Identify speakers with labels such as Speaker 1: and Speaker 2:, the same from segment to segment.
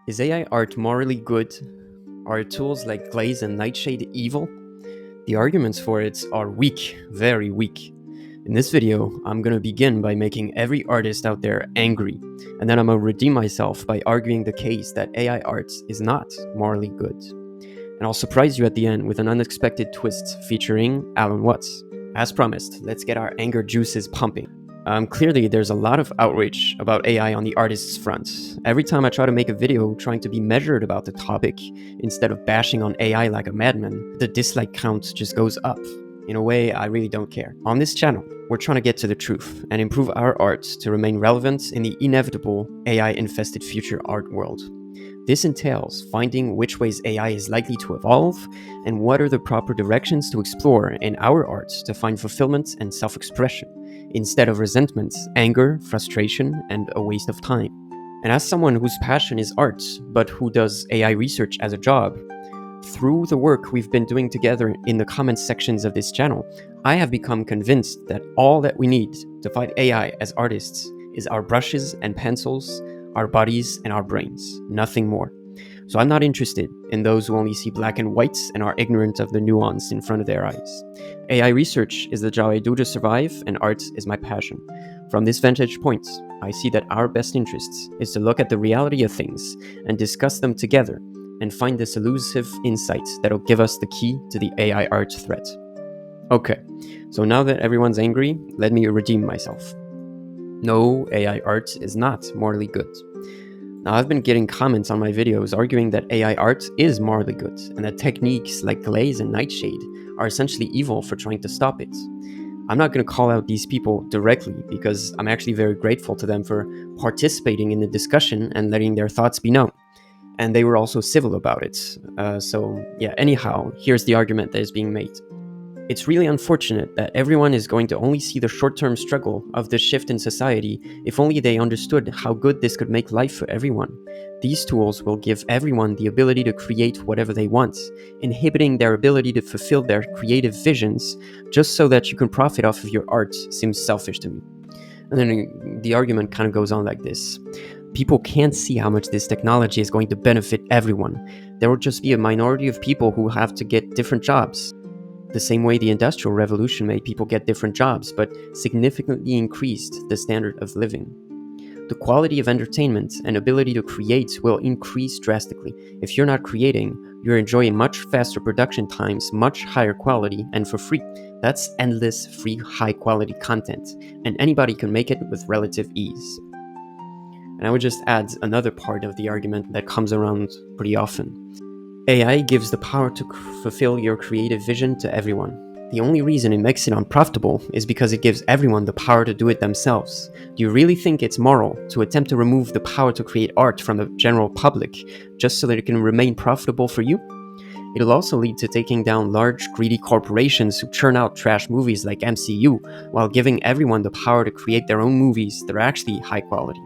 Speaker 1: Is AI art morally good? Are tools like Glaze and Nightshade evil? The arguments for it are weak, very weak. In this video, I'm gonna begin by making every artist out there angry, and then I'm gonna redeem myself by arguing the case that AI art is not morally good. And I'll surprise you at the end with an unexpected twist featuring Alan Watts. As promised, let's get our anger juices pumping. Clearly, there's a lot of outrage about AI on the artist's front. Every time I try to make a video trying to be measured about the topic, instead of bashing on AI like a madman, the dislike count just goes up. In a way, I really don't care. On this channel, we're trying to get to the truth and improve our art to remain relevant in the inevitable AI-infested future art world. This entails finding which ways AI is likely to evolve and what are the proper directions to explore in our art to find fulfillment and self-expression, instead of resentment, anger, frustration, and a waste of time. And as someone whose passion is art, but who does AI research as a job, through the work we've been doing together in the comments sections of this channel, I have become convinced that all that we need to fight AI as artists is our brushes and pencils, our bodies and our brains, nothing more. So I'm not interested in those who only see black and whites and are ignorant of the nuance in front of their eyes. AI research is the job I do to survive, and art is my passion. From this vantage point, I see that our best interests is to look at the reality of things and discuss them together and find this elusive insight that'll give us the key to the AI art threat. Okay, so now that everyone's angry, let me redeem myself. No, AI art is not morally good. Now, I've been getting comments on my videos arguing that AI art is morally good, and that techniques like Glaze and Nightshade are essentially evil for trying to stop it. I'm not going to call out these people directly, because I'm actually very grateful to them for participating in the discussion and letting their thoughts be known. And they were also civil about it. Anyhow, here's the argument that is being made. It's really unfortunate that everyone is going to only see the short-term struggle of this shift in society if only they understood how good this could make life for everyone. These tools will give everyone the ability to create whatever they want, inhibiting their ability to fulfill their creative visions just so that you can profit off of your art seems selfish to me. And then the argument kind of goes on like this. People can't see how much this technology is going to benefit everyone. There will just be a minority of people who have to get different jobs. The same way the Industrial Revolution made people get different jobs, but significantly increased the standard of living. The quality of entertainment and ability to create will increase drastically. If you're not creating, you're enjoying much faster production times, much higher quality, and for free. That's endless, free, high-quality content, and anybody can make it with relative ease. And I would just add another part of the argument that comes around pretty often. AI gives the power to fulfill your creative vision to everyone. The only reason it makes it unprofitable is because it gives everyone the power to do it themselves. Do you really think it's moral to attempt to remove the power to create art from the general public just so that it can remain profitable for you? It'll also lead to taking down large, greedy corporations who churn out trash movies like MCU, while giving everyone the power to create their own movies that are actually high quality.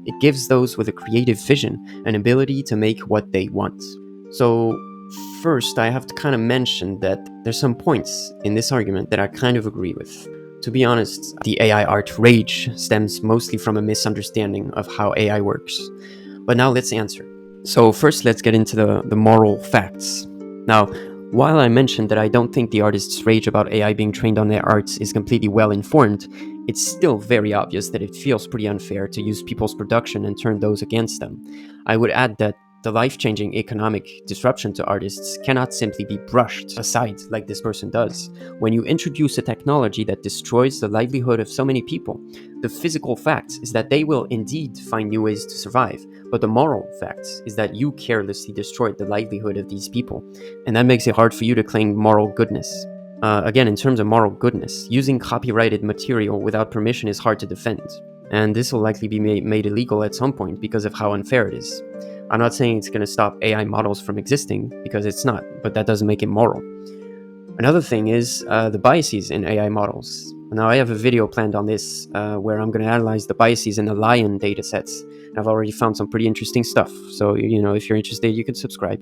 Speaker 1: It gives those with a creative vision an ability to make what they want. So first, I have to kind of mention that there's some points in this argument that I kind of agree with. To be honest, the AI art rage stems mostly from a misunderstanding of how AI works. But now let's answer. So first, let's get into the moral facts. Now, while I mentioned that I don't think the artist's rage about AI being trained on their arts is completely well informed, it's still very obvious that it feels pretty unfair to use people's production and turn those against them. I would add that the life-changing economic disruption to artists cannot simply be brushed aside like this person does. When you introduce a technology that destroys the livelihood of so many people, the physical fact is that they will indeed find new ways to survive, but the moral fact is that you carelessly destroyed the livelihood of these people, and that makes it hard for you to claim moral goodness. Again, in terms of moral goodness, using copyrighted material without permission is hard to defend, and this will likely be made illegal at some point because of how unfair it is. I'm not saying it's going to stop AI models from existing, because it's not, but that doesn't make it moral. Another thing is the biases in AI models. Now, I have a video planned on this where I'm going to analyze the biases in the Lion datasets. I've already found some pretty interesting stuff, so if you're interested, you can subscribe.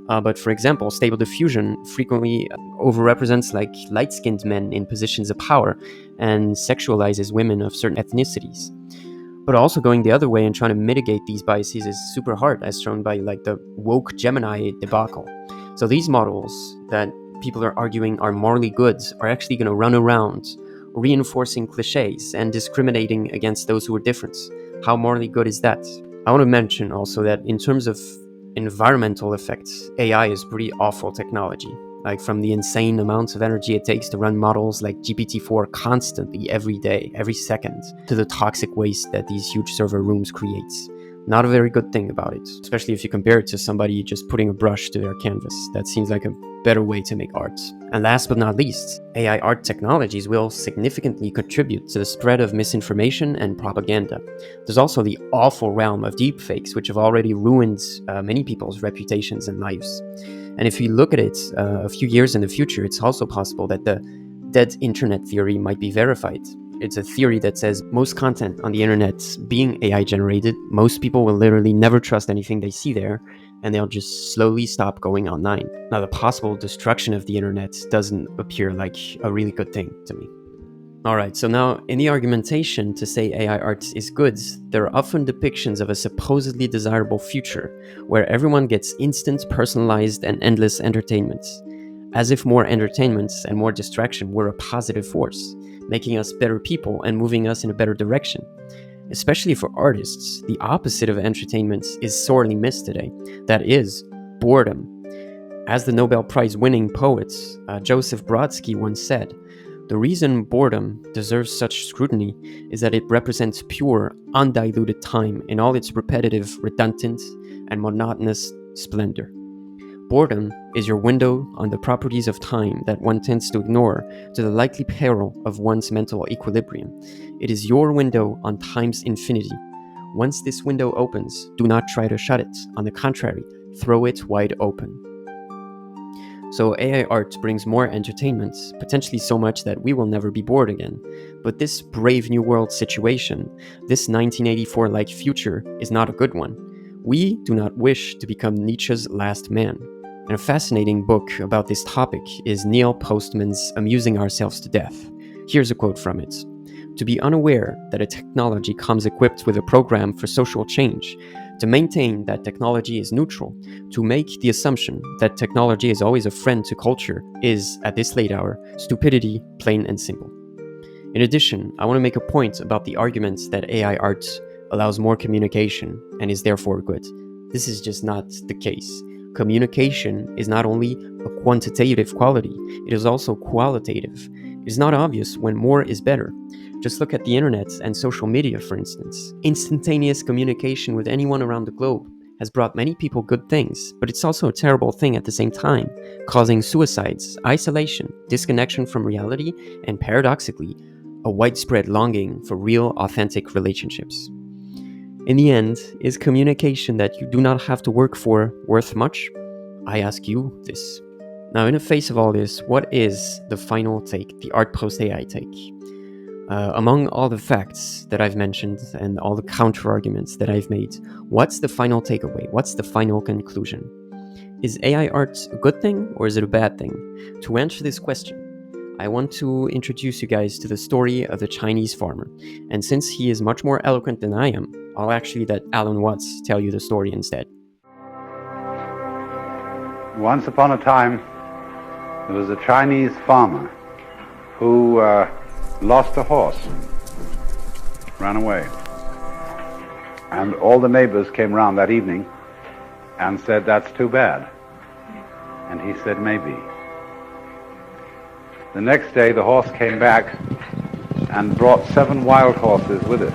Speaker 1: But for example, Stable Diffusion frequently overrepresents light-skinned men in positions of power and sexualizes women of certain ethnicities. But also going the other way and trying to mitigate these biases is super hard, as shown by like the woke Gemini debacle. So these models that people are arguing are morally good are actually going to run around reinforcing cliches and discriminating against those who are different. How morally good is that? I want to mention also that in terms of environmental effects, AI is pretty awful technology. Like from the insane amounts of energy it takes to run models like GPT-4 constantly, every day, every second, to the toxic waste that these huge server rooms creates. Not a very good thing about it, especially if you compare it to somebody just putting a brush to their canvas. That seems like a better way to make art. And last but not least, AI art technologies will significantly contribute to the spread of misinformation and propaganda. There's also the awful realm of deepfakes, which have already ruined many people's reputations and lives. And if you look at it a few years in the future, it's also possible that the dead internet theory might be verified. It's a theory that says most content on the internet being AI generated, most people will literally never trust anything they see there, and they'll just slowly stop going online. Now, the possible destruction of the internet doesn't appear like a really good thing to me. Alright, so now in the argumentation to say AI art is good, there are often depictions of a supposedly desirable future, where everyone gets instant, personalized, and endless entertainment. As if more entertainment and more distraction were a positive force, making us better people and moving us in a better direction. Especially for artists, the opposite of entertainment is sorely missed today. That is, boredom. As the Nobel Prize winning poet Joseph Brodsky once said, "The reason boredom deserves such scrutiny is that it represents pure, undiluted time in all its repetitive, redundant, and monotonous splendor." Boredom is your window on the properties of time that one tends to ignore to the likely peril of one's mental equilibrium. It is your window on time's infinity. Once this window opens, do not try to shut it. On the contrary, throw it wide open. So AI art brings more entertainment, potentially so much that we will never be bored again. But this brave new world situation, this 1984-like future, is not a good one. We do not wish to become Nietzsche's last man. And a fascinating book about this topic is Neil Postman's Amusing Ourselves to Death. Here's a quote from it. "To be unaware that a technology comes equipped with a program for social change, to maintain that technology is neutral, to make the assumption that technology is always a friend to culture is, at this late hour, stupidity, plain and simple." In addition, I want to make a point about the arguments that AI art allows more communication and is therefore good. This is just not the case. Communication is not only a quantitative quality, it is also qualitative. It is not obvious when more is better. Just look at the internet and social media, for instance. Instantaneous communication with anyone around the globe has brought many people good things, but it's also a terrible thing at the same time, causing suicides, isolation, disconnection from reality, and paradoxically, a widespread longing for real, authentic relationships. In the end, is communication that you do not have to work for worth much? I ask you this. Now, in the face of all this, what is the final take, the art post AI take? Among all the facts that I've mentioned and all the counter-arguments that I've made, what's the final takeaway? What's the final conclusion? Is AI art a good thing or is it a bad thing? To answer this question, I want to introduce you guys to the story of the Chinese farmer. And since he is much more eloquent than I am, I'll actually let Alan Watts tell you the story instead.
Speaker 2: Once upon a time, there was a Chinese farmer who lost a horse, ran away. And all the neighbors came round that evening and said, "That's too bad." And he said, "Maybe." The next day, the horse came back and brought 7 wild horses with it.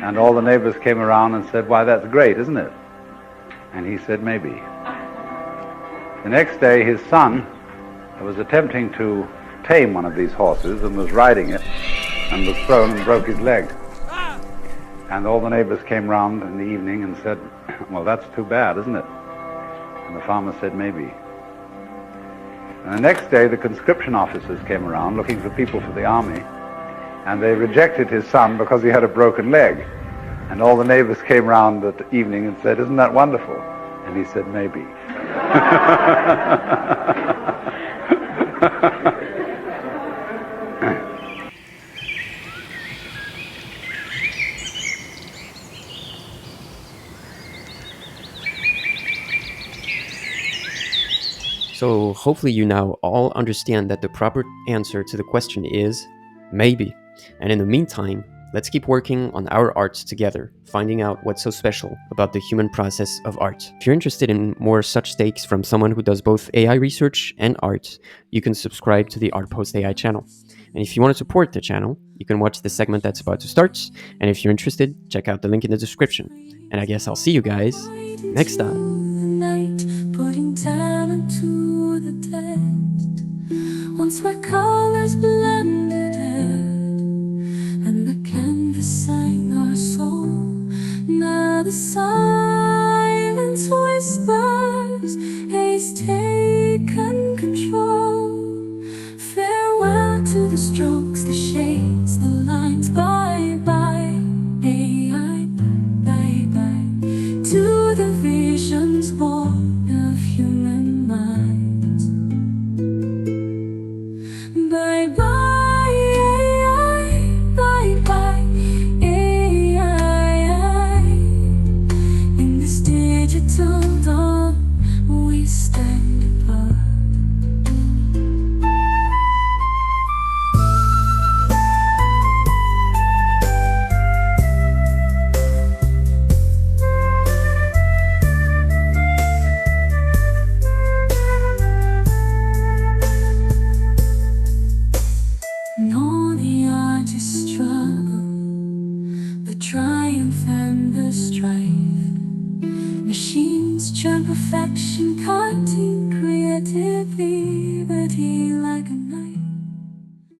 Speaker 2: And all the neighbors came around and said, "Why, that's great, isn't it?" And he said, "Maybe." The next day, his son was attempting to tame one of these horses and was riding it and was thrown and broke his leg. And all the neighbors came round in the evening and said, "Well, that's too bad, isn't it?" And the farmer said, "Maybe." And the next day, the conscription officers came around looking for people for the army, and they rejected his son because he had a broken leg. And all the neighbors came round that evening and said, "Isn't that wonderful?" And he said, "Maybe."
Speaker 1: So hopefully you now all understand that the proper answer to the question is maybe. And in the meantime, let's keep working on our art together, finding out what's so special about the human process of art. If you're interested in more such takes from someone who does both AI research and art, you can subscribe to the Art Post AI channel. And if you want to support the channel, you can watch the segment that's about to start. And if you're interested, check out the link in the description. And I guess I'll see you guys next time.
Speaker 3: Putting talent to the test. Once my colors blended and the canvas sang our soul. Now the silence whispers, haze taken control. Farewell to the strokes, the shades, the lines. Bye bye, AI. Bye bye to the visions born of human mind.